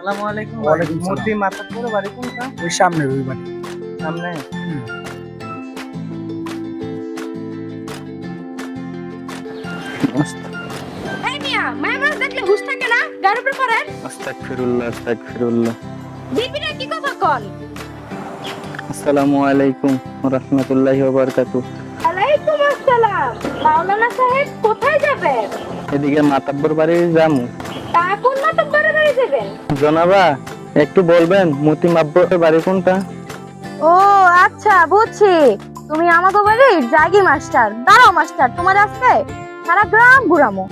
আসসালামু আলাইকুম ভাই। ওয়ালাইকুম সালাম। মূর্তি মাথার পরে বাড়ি কোনটা? ওই সামনে ওই বাড়ি। সামনে। এই মিয়া মায়া মানুষ দেখলে হুশ থাকে না? গায়ের উপর পড়েন। আস্তাগফিরুল্লাহ আস্তাগফিরুল্লাহ। বিবিরা কি কথা কন? আসসালামু আলাইকুম ওয়া রাহমাতুল্লাহি ওয়া বারাকাতুহু। আলাইকুম আসসালাম। মাওলানা সাহেব কোথায় যাবেন? এদিকে মাতাব্বর বাড়ি যামু। তা কোন মাতব্বরে বাড়ি যাবেন? জনাবা একটু বলবেন মতি মাব্বর বাড়ি কোনটা? ও আচ্ছা বুঝছি, তুমি আমাকে বাড়ির জাগি মাস্টার। দাঁড়াও মাস্টার, তোমার আজকে সারা গ্রাম ঘুরামো।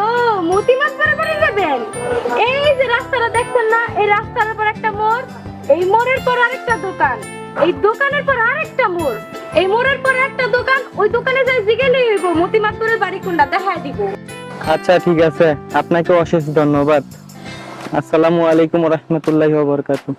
ও মতিমাত বাড়ি যাবেন? এই যে রাস্তাটা দেখছেন না, এই রাস্তার উপর একটা মোড়, এই মোড়ের পর আরেকটা দোকান, এই দোকানের পর আরেকটা মোড়, এই মোড়ের পর একটা দোকান, ওই দোকানে যাই জিগেলেই হইব মতিমাতপুরের বাড়ি কোনটা দেখায় দিব। আচ্ছা ঠিক আছে, আপনাকে অশেষ ধন্যবাদ। আসসালামু আলাইকুম ওয়া রাহমাতুল্লাহি ওয়া বারাকাতুহু।